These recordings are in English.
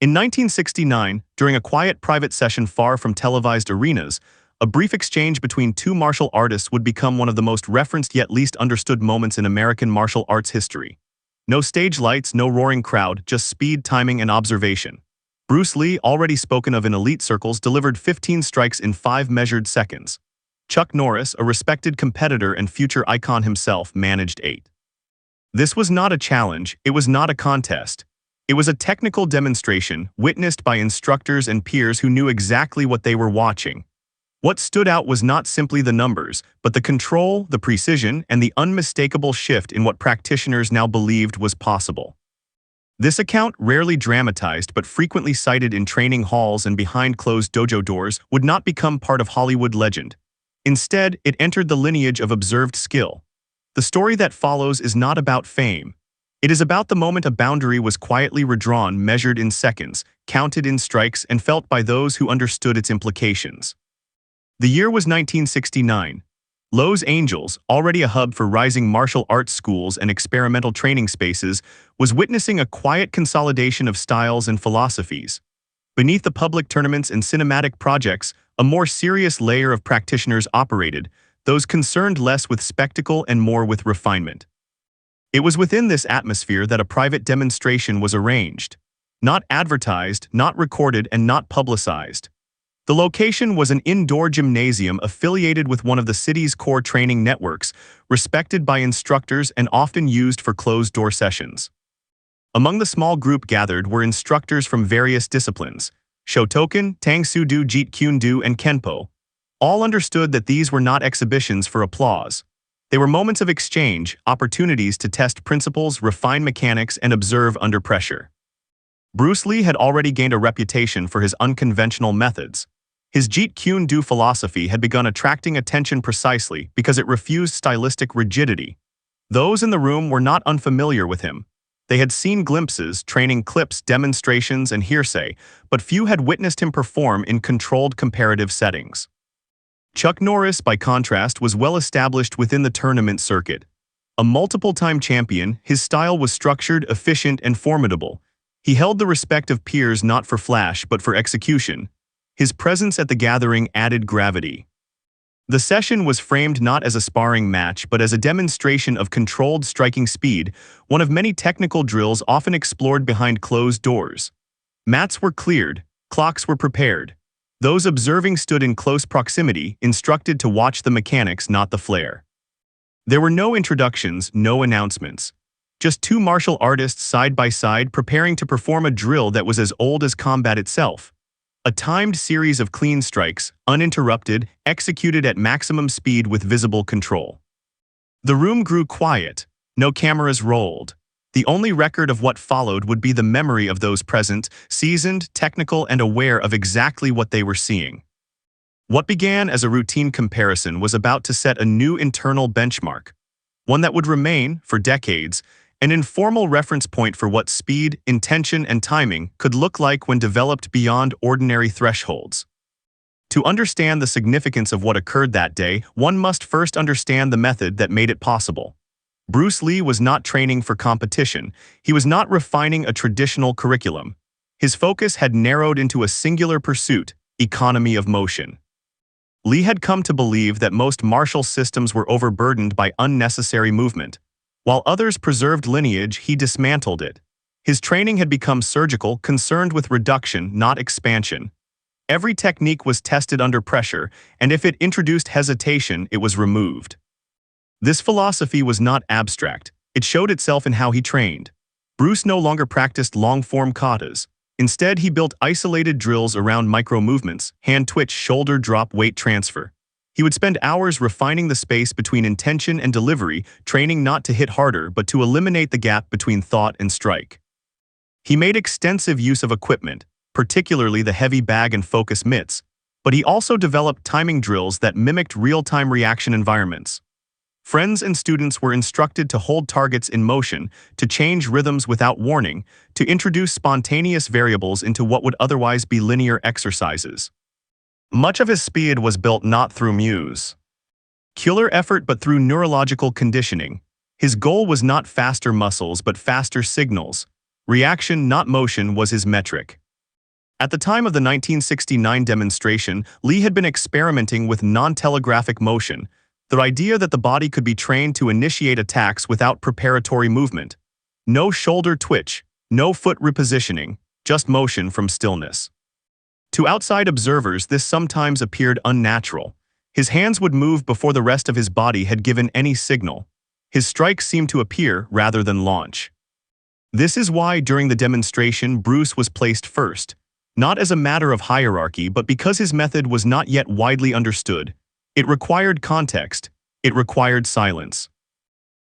In 1969, during a quiet private session far from televised arenas, a brief exchange between two martial artists would become one of the most referenced yet least understood moments in American martial arts history. No stage lights, no roaring crowd, just speed, timing, and observation. Bruce Lee, already spoken of in elite circles, delivered 15 strikes in 5 measured seconds. Chuck Norris, a respected competitor and future icon himself, managed 8. This was not a challenge, it was not a contest. It was a technical demonstration, witnessed by instructors and peers who knew exactly what they were watching. What stood out was not simply the numbers, but the control, the precision, and the unmistakable shift in what practitioners now believed was possible. This account, rarely dramatized but frequently cited in training halls and behind closed dojo doors, would not become part of Hollywood legend. Instead, it entered the lineage of observed skill. The story that follows is not about fame. It is about the moment a boundary was quietly redrawn, measured in seconds, counted in strikes, and felt by those who understood its implications. The year was 1969. Los Angeles, already a hub for rising martial arts schools and experimental training spaces, was witnessing a quiet consolidation of styles and philosophies. Beneath the public tournaments and cinematic projects, a more serious layer of practitioners operated, those concerned less with spectacle and more with refinement. It was within this atmosphere that a private demonstration was arranged. Not advertised, not recorded, and not publicized. The location was an indoor gymnasium affiliated with one of the city's core training networks, respected by instructors and often used for closed-door sessions. Among the small group gathered were instructors from various disciplines: Shotokan, Tang Soo Do, Jeet Kune Do, and Kenpo. All understood that these were not exhibitions for applause. They were moments of exchange, opportunities to test principles, refine mechanics, and observe under pressure. Bruce Lee had already gained a reputation for his unconventional methods. His Jeet Kune Do philosophy had begun attracting attention precisely because it refused stylistic rigidity. Those in the room were not unfamiliar with him. They had seen glimpses, training clips, demonstrations, and hearsay, but few had witnessed him perform in controlled comparative settings. Chuck Norris, by contrast, was well established within the tournament circuit. A multiple-time champion, his style was structured, efficient, and formidable. He held the respect of peers not for flash but for execution. His presence at the gathering added gravity. The session was framed not as a sparring match but as a demonstration of controlled striking speed, one of many technical drills often explored behind closed doors. Mats were cleared, clocks were prepared. Those observing stood in close proximity, instructed to watch the mechanics, not the flair. There were no introductions, no announcements. Just two martial artists side by side preparing to perform a drill that was as old as combat itself. A timed series of clean strikes, uninterrupted, executed at maximum speed with visible control. The room grew quiet. No cameras rolled. The only record of what followed would be the memory of those present, seasoned, technical, and aware of exactly what they were seeing. What began as a routine comparison was about to set a new internal benchmark, one that would remain, for decades, an informal reference point for what speed, intention, and timing could look like when developed beyond ordinary thresholds. To understand the significance of what occurred that day, one must first understand the method that made it possible. Bruce Lee was not training for competition. He was not refining a traditional curriculum. His focus had narrowed into a singular pursuit: economy of motion. Lee had come to believe that most martial systems were overburdened by unnecessary movement. While others preserved lineage, he dismantled it. His training had become surgical, concerned with reduction, not expansion. Every technique was tested under pressure, and if it introduced hesitation, it was removed. This philosophy was not abstract. It showed itself in how he trained. Bruce no longer practiced long-form katas. Instead, he built isolated drills around micro-movements, hand twitch, shoulder drop, weight transfer. He would spend hours refining the space between intention and delivery, training not to hit harder but to eliminate the gap between thought and strike. He made extensive use of equipment, particularly the heavy bag and focus mitts, but he also developed timing drills that mimicked real-time reaction environments. Friends and students were instructed to hold targets in motion, to change rhythms without warning, to introduce spontaneous variables into what would otherwise be linear exercises. Much of his speed was built not through muscular effort but through neurological conditioning. His goal was not faster muscles but faster signals. Reaction, not motion, was his metric. At the time of the 1969 demonstration, Lee had been experimenting with non-telegraphic motion, the idea that the body could be trained to initiate attacks without preparatory movement. No shoulder twitch, no foot repositioning, just motion from stillness. To outside observers, this sometimes appeared unnatural. His hands would move before the rest of his body had given any signal. His strikes seemed to appear rather than launch. This is why, during the demonstration, Bruce was placed first, not as a matter of hierarchy, but because his method was not yet widely understood. It required context. It required silence.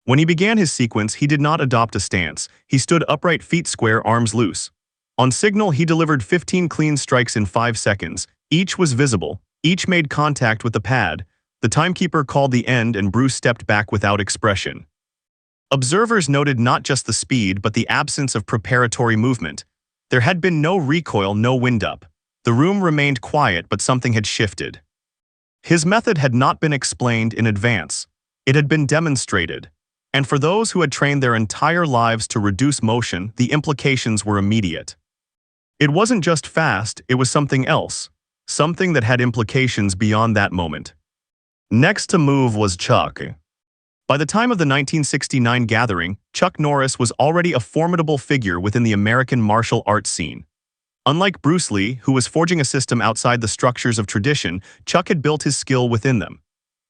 When he began his sequence, he did not adopt a stance. He stood upright, feet square, arms loose. On signal, he delivered 15 clean strikes in 5 seconds. Each was visible. Each made contact with the pad. The timekeeper called the end, and Bruce stepped back without expression. Observers noted not just the speed, but the absence of preparatory movement. There had been no recoil, no wind-up. The room remained quiet, but something had shifted. His method had not been explained in advance. It had been demonstrated. And for those who had trained their entire lives to reduce motion, the implications were immediate. It wasn't just fast, it was something else. Something that had implications beyond that moment. Next to move was Chuck. By the time of the 1969 gathering, Chuck Norris was already a formidable figure within the American martial arts scene. Unlike Bruce Lee, who was forging a system outside the structures of tradition, Chuck had built his skill within them.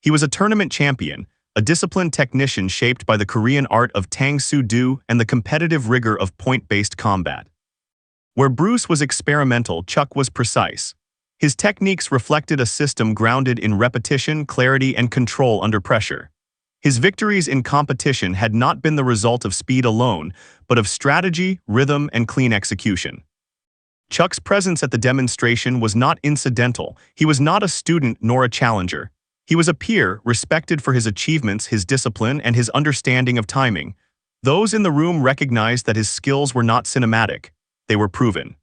He was a tournament champion, a disciplined technician shaped by the Korean art of Tang Soo Do and the competitive rigor of point-based combat. Where Bruce was experimental, Chuck was precise. His techniques reflected a system grounded in repetition, clarity, and control under pressure. His victories in competition had not been the result of speed alone, but of strategy, rhythm, and clean execution. Chuck's presence at the demonstration was not incidental. He was not a student nor a challenger. He was a peer, respected for his achievements, his discipline, and his understanding of timing. Those in the room recognized that his skills were not cinematic. They were proven.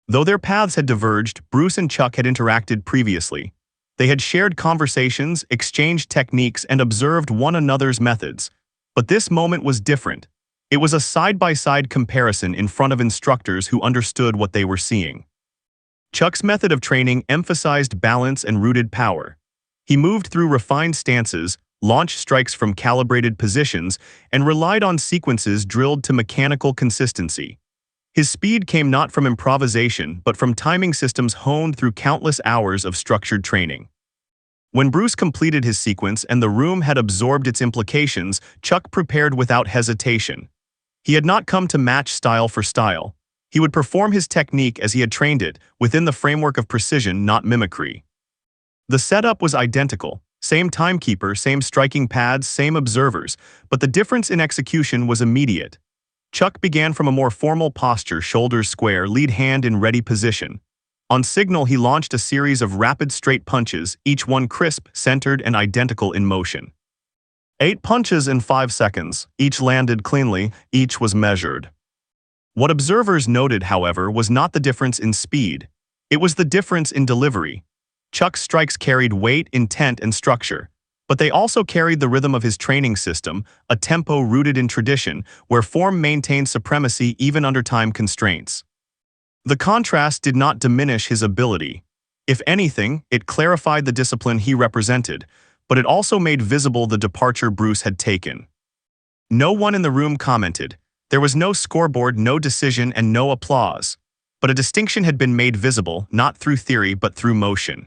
Though their paths had diverged, Bruce and Chuck had interacted previously. They had shared conversations, exchanged techniques, and observed one another's methods. But this moment was different. It was a side-by-side comparison in front of instructors who understood what they were seeing. Chuck's method of training emphasized balance and rooted power. He moved through refined stances, launched strikes from calibrated positions, and relied on sequences drilled to mechanical consistency. His speed came not from improvisation, but from timing systems honed through countless hours of structured training. When Bruce completed his sequence and the room had absorbed its implications, Chuck prepared without hesitation. He had not come to match style for style. He would perform his technique as he had trained it, within the framework of precision, not mimicry. The setup was identical. Same timekeeper, same striking pads, same observers, but the difference in execution was immediate. Chuck began from a more formal posture, shoulders square, lead hand in ready position. On signal, he launched a series of rapid straight punches, each one crisp, centered, and identical in motion. 8 punches in 5 seconds, each landed cleanly, each was measured. What observers noted, however, was not the difference in speed. It was the difference in delivery. Chuck's strikes carried weight, intent, and structure. But they also carried the rhythm of his training system, a tempo rooted in tradition, where form maintained supremacy even under time constraints. The contrast did not diminish his ability. If anything, it clarified the discipline he represented, but it also made visible the departure Bruce had taken. No one in the room commented. There was no scoreboard, no decision, and no applause. But a distinction had been made visible, not through theory but through motion.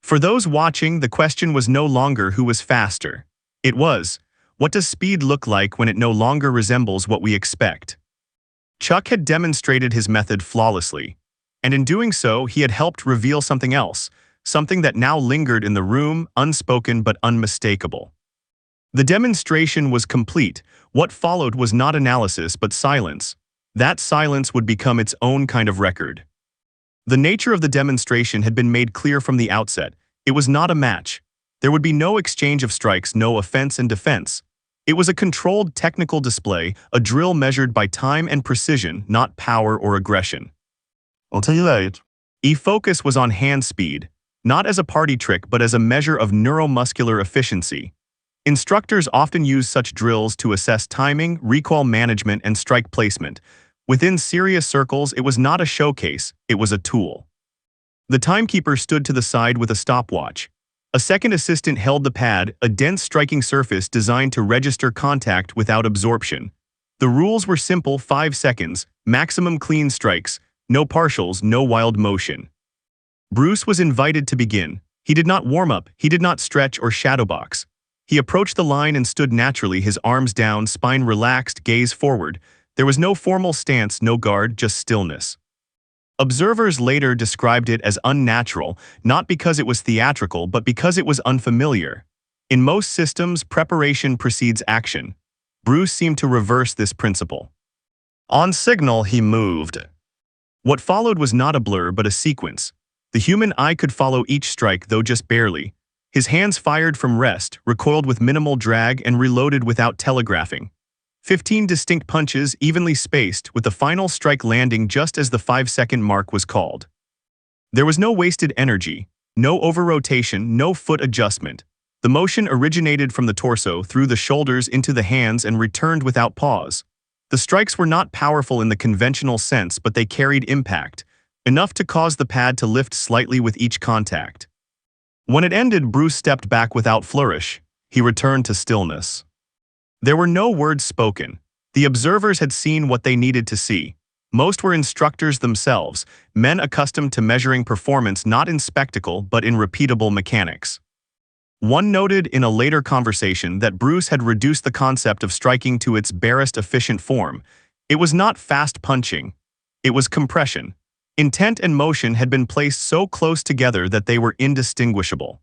For those watching, the question was no longer who was faster. It was, what does speed look like when it no longer resembles what we expect? Chuck had demonstrated his method flawlessly, and in doing so, he had helped reveal something else, something that now lingered in the room, unspoken but unmistakable. The demonstration was complete. What followed was not analysis but silence. That silence would become its own kind of record. The nature of the demonstration had been made clear from the outset. It was not a match. There would be no exchange of strikes, no offense and defense. It was a controlled technical display, a drill measured by time and precision, not power or aggression. I'll tell you later. Focus was on hand speed, not as a party trick but as a measure of neuromuscular efficiency. Instructors often use such drills to assess timing, recoil management, and strike placement, Within serious circles, it was not a showcase, it was a tool. The timekeeper stood to the side with a stopwatch. A second assistant held the pad, a dense striking surface designed to register contact without absorption. The rules were simple: 5 seconds, maximum clean strikes, no partials, no wild motion. Bruce was invited to begin. He did not warm up, he did not stretch or shadowbox. He approached the line and stood naturally, his arms down, spine relaxed, gaze forward. There was no formal stance, no guard, just stillness. Observers later described it as unnatural, not because it was theatrical, but because it was unfamiliar. In most systems, preparation precedes action. Bruce seemed to reverse this principle. On signal, he moved. What followed was not a blur but a sequence. The human eye could follow each strike, though just barely. His hands fired from rest, recoiled with minimal drag, and reloaded without telegraphing. 15 distinct punches, evenly spaced, with the final strike landing just as the 5-second mark was called. There was no wasted energy, no over-rotation, no foot adjustment. The motion originated from the torso, through the shoulders into the hands, and returned without pause. The strikes were not powerful in the conventional sense, but they carried impact, enough to cause the pad to lift slightly with each contact. When it ended, Bruce stepped back without flourish. He returned to stillness. There were no words spoken. The observers had seen what they needed to see. Most were instructors themselves, men accustomed to measuring performance not in spectacle but in repeatable mechanics. One noted in a later conversation that Bruce had reduced the concept of striking to its barest efficient form. It was not fast punching. It was compression. Intent and motion had been placed so close together that they were indistinguishable.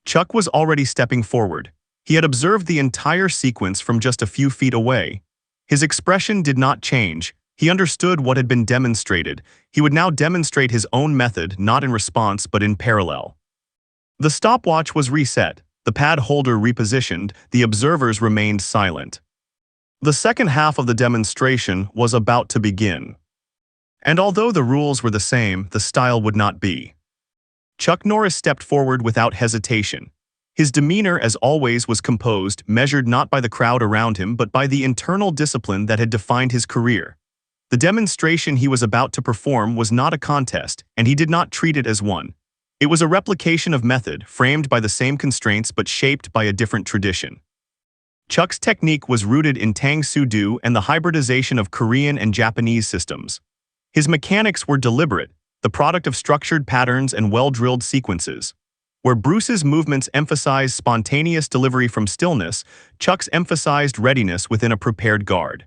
Chuck was already stepping forward. He had observed the entire sequence from just a few feet away. His expression did not change. He understood what had been demonstrated. He would now demonstrate his own method, not in response but in parallel. The stopwatch was reset, the pad holder repositioned, the observers remained silent. The second half of the demonstration was about to begin. And although the rules were the same, the style would not be. Chuck Norris stepped forward without hesitation. His demeanor, as always, was composed, measured not by the crowd around him but by the internal discipline that had defined his career. The demonstration he was about to perform was not a contest, and he did not treat it as one. It was a replication of method, framed by the same constraints but shaped by a different tradition. Chuck's technique was rooted in Tang Soo Do and the hybridization of Korean and Japanese systems. His mechanics were deliberate, the product of structured patterns and well-drilled sequences. Where Bruce's movements emphasized spontaneous delivery from stillness, Chuck's emphasized readiness within a prepared guard.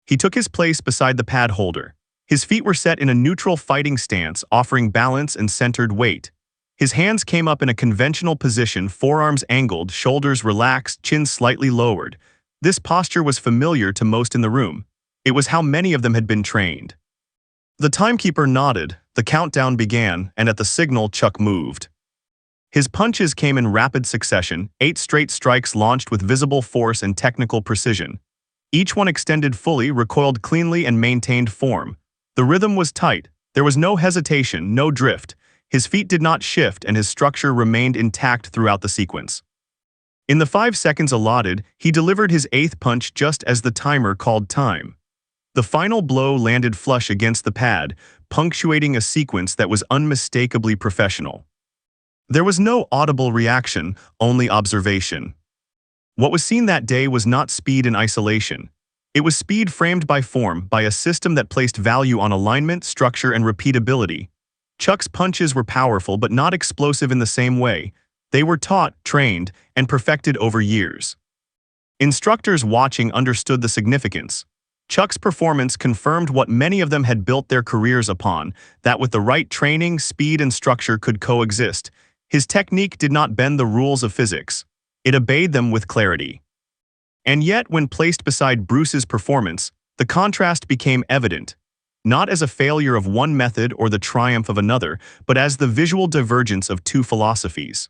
He took his place beside the pad holder. His feet were set in a neutral fighting stance, offering balance and centered weight. His hands came up in a conventional position, forearms angled, shoulders relaxed, chin slightly lowered. This posture was familiar to most in the room. It was how many of them had been trained. The timekeeper nodded, the countdown began, and at the signal, Chuck moved. His punches came in rapid succession, 8 straight strikes launched with visible force and technical precision. Each one extended fully, recoiled cleanly, and maintained form. The rhythm was tight. There was no hesitation, no drift. His feet did not shift, and his structure remained intact throughout the sequence. In the 5 seconds allotted, he delivered his 8th punch just as the timer called time. The final blow landed flush against the pad, punctuating a sequence that was unmistakably professional. There was no audible reaction, only observation. What was seen that day was not speed in isolation. It was speed framed by form, by a system that placed value on alignment, structure, and repeatability. Chuck's punches were powerful but not explosive in the same way. They were taught, trained, and perfected over years. Instructors watching understood the significance. Chuck's performance confirmed what many of them had built their careers upon, that with the right training, speed and structure could coexist. His technique did not bend the rules of physics. It obeyed them with clarity. And yet, when placed beside Bruce's performance, the contrast became evident, not as a failure of one method or the triumph of another, but as the visual divergence of two philosophies.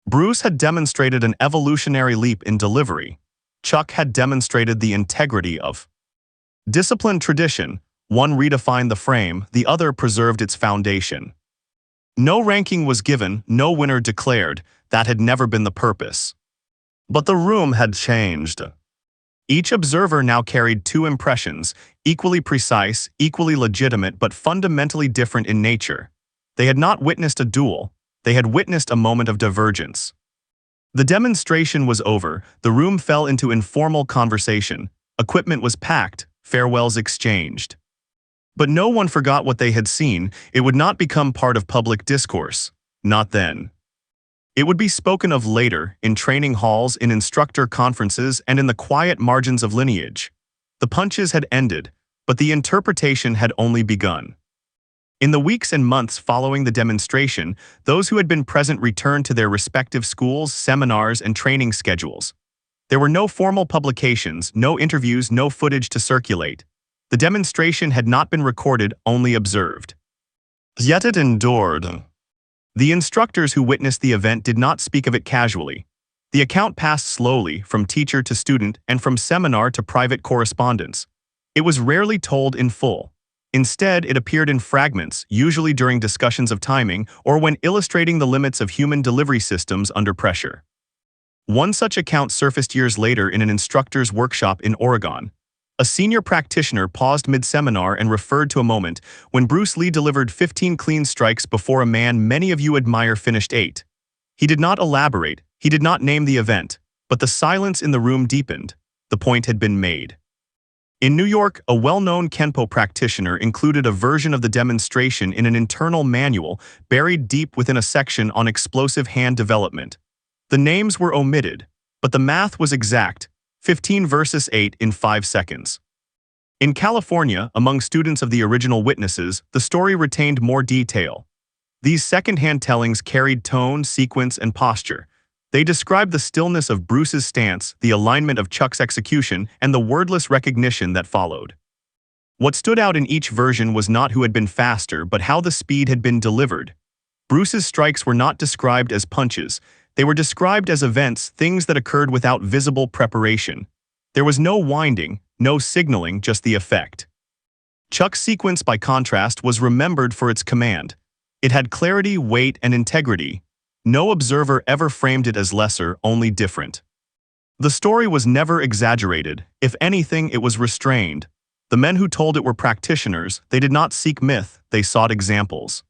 Bruce had demonstrated an evolutionary leap in delivery. Chuck had demonstrated the integrity of disciplined tradition. One redefined the frame, the other preserved its foundation. No ranking was given, no winner declared. That had never been the purpose. But the room had changed. Each observer now carried two impressions, equally precise, equally legitimate, but fundamentally different in nature. They had not witnessed a duel, they had witnessed a moment of divergence. The demonstration was over, the room fell into informal conversation, equipment was packed, farewells exchanged. But no one forgot what they had seen. It would not become part of public discourse. Not then. It would be spoken of later, in training halls, in instructor conferences, and in the quiet margins of lineage. The punches had ended, but the interpretation had only begun. In the weeks and months following the demonstration, those who had been present returned to their respective schools, seminars, and training schedules. There were no formal publications, no interviews, no footage to circulate. The demonstration had not been recorded, only observed. Yet it endured. The instructors who witnessed the event did not speak of it casually. The account passed slowly, from teacher to student, and from seminar to private correspondence. It was rarely told in full. Instead, it appeared in fragments, usually during discussions of timing or when illustrating the limits of human delivery systems under pressure. One such account surfaced years later in an instructor's workshop in Oregon. A senior practitioner paused mid-seminar and referred to a moment when Bruce Lee delivered 15 clean strikes before a man many of you admire finished 8. He did not elaborate, he did not name the event, but the silence in the room deepened. The point had been made. In New York, a well-known Kenpo practitioner included a version of the demonstration in an internal manual buried deep within a section on explosive hand development. The names were omitted, but the math was exact. 15 versus 8 in 5 seconds. In California, among students of the original witnesses, the story retained more detail. These second-hand tellings carried tone, sequence, and posture. They described the stillness of Bruce's stance, the alignment of Chuck's execution, and the wordless recognition that followed. What stood out in each version was not who had been faster, but how the speed had been delivered. Bruce's strikes were not described as punches. They were described as events, things that occurred without visible preparation. There was no winding, no signaling, just the effect. Chuck's sequence, by contrast, was remembered for its command. It had clarity, weight, and integrity. No observer ever framed it as lesser, only different. The story was never exaggerated. If anything, it was restrained. The men who told it were practitioners. They did not seek myth, they sought examples.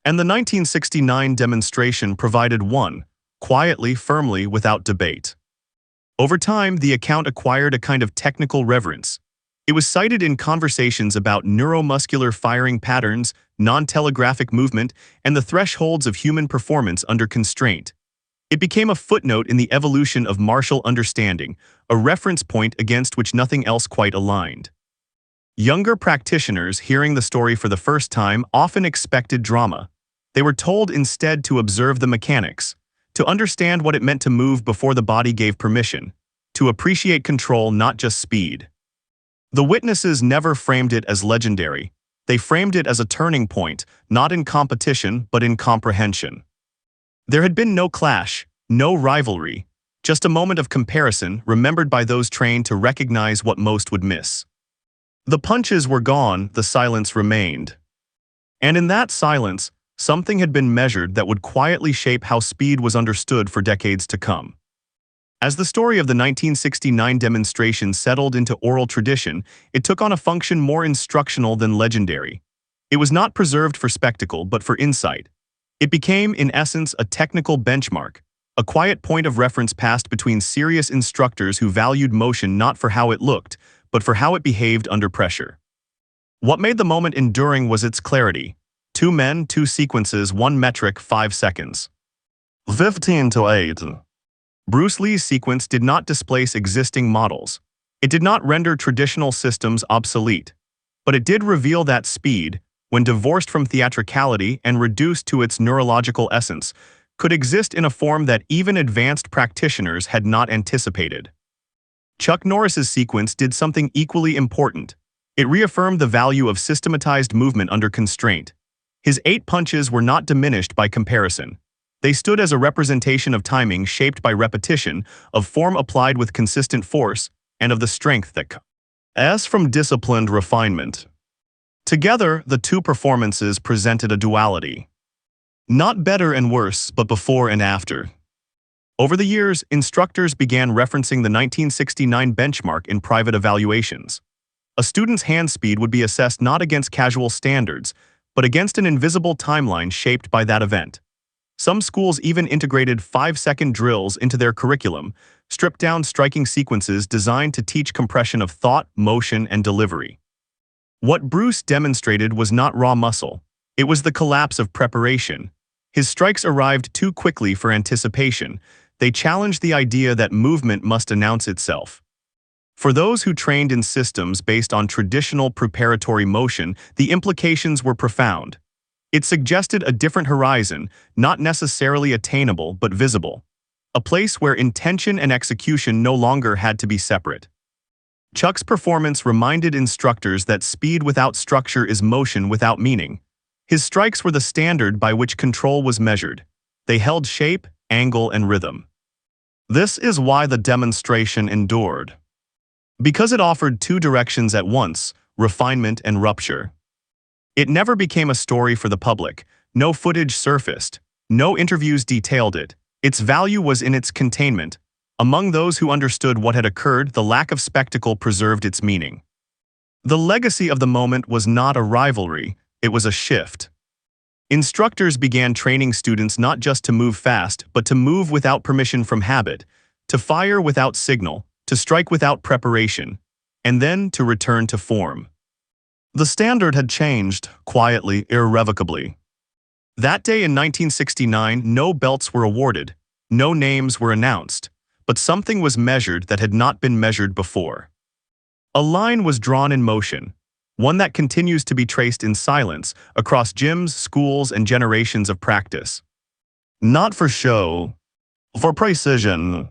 And the 1969 demonstration provided one. Quietly, firmly, without debate. Over time, the account acquired a kind of technical reverence. It was cited in conversations about neuromuscular firing patterns, non-telegraphic movement, and the thresholds of human performance under constraint. It became a footnote in the evolution of martial understanding, a reference point against which nothing else quite aligned. Younger practitioners, hearing the story for the first time, often expected drama. They were told instead to observe the mechanics, to understand what it meant to move before the body gave permission, to appreciate control, not just speed. The witnesses never framed it as legendary. They framed it as a turning point, not in competition, but in comprehension. There had been no clash, no rivalry, just a moment of comparison remembered by those trained to recognize what most would miss. The punches were gone, the silence remained. And in that silence, something had been measured that would quietly shape how speed was understood for decades to come. As the story of the 1969 demonstration settled into oral tradition, it took on a function more instructional than legendary. It was not preserved for spectacle, but for insight. It became, in essence, a technical benchmark, a quiet point of reference passed between serious instructors who valued motion not for how it looked, but for how it behaved under pressure. What made the moment enduring was its clarity. 2 men, 2 sequences, 1 metric, 5 seconds. 15 to 8. Bruce Lee's sequence did not displace existing models. It did not render traditional systems obsolete. But it did reveal that speed, when divorced from theatricality and reduced to its neurological essence, could exist in a form that even advanced practitioners had not anticipated. Chuck Norris's sequence did something equally important. It reaffirmed the value of systematized movement under constraint. His 8 punches were not diminished by comparison. They stood as a representation of timing shaped by repetition, of form applied with consistent force, and of the strength that comes from disciplined refinement. Together, the 2 performances presented a duality. Not better and worse, but before and after. Over the years, instructors began referencing the 1969 benchmark in private evaluations. A student's hand speed would be assessed not against casual standards, but against an invisible timeline shaped by that event. Some schools even integrated 5-second drills into their curriculum, stripped-down striking sequences designed to teach compression of thought, motion, and delivery. What Bruce demonstrated was not raw muscle. It was the collapse of preparation. His strikes arrived too quickly for anticipation. They challenged the idea that movement must announce itself. For those who trained in systems based on traditional preparatory motion, the implications were profound. It suggested a different horizon, not necessarily attainable but visible. A place where intention and execution no longer had to be separate. Chuck's performance reminded instructors that speed without structure is motion without meaning. His strikes were the standard by which control was measured. They held shape, angle, and rhythm. This is why the demonstration endured. Because it offered two directions at once, refinement and rupture. It never became a story for the public. No footage surfaced. No interviews detailed it. Its value was in its containment. Among those who understood what had occurred, the lack of spectacle preserved its meaning. The legacy of the moment was not a rivalry, it was a shift. Instructors began training students not just to move fast, but to move without permission from habit, to fire without signal, to strike without preparation, and then to return to form. The standard had changed, quietly, irrevocably. That day in 1969, no belts were awarded, no names were announced, but something was measured that had not been measured before. A line was drawn in motion, one that continues to be traced in silence across gyms, schools, and generations of practice. Not for show, for precision.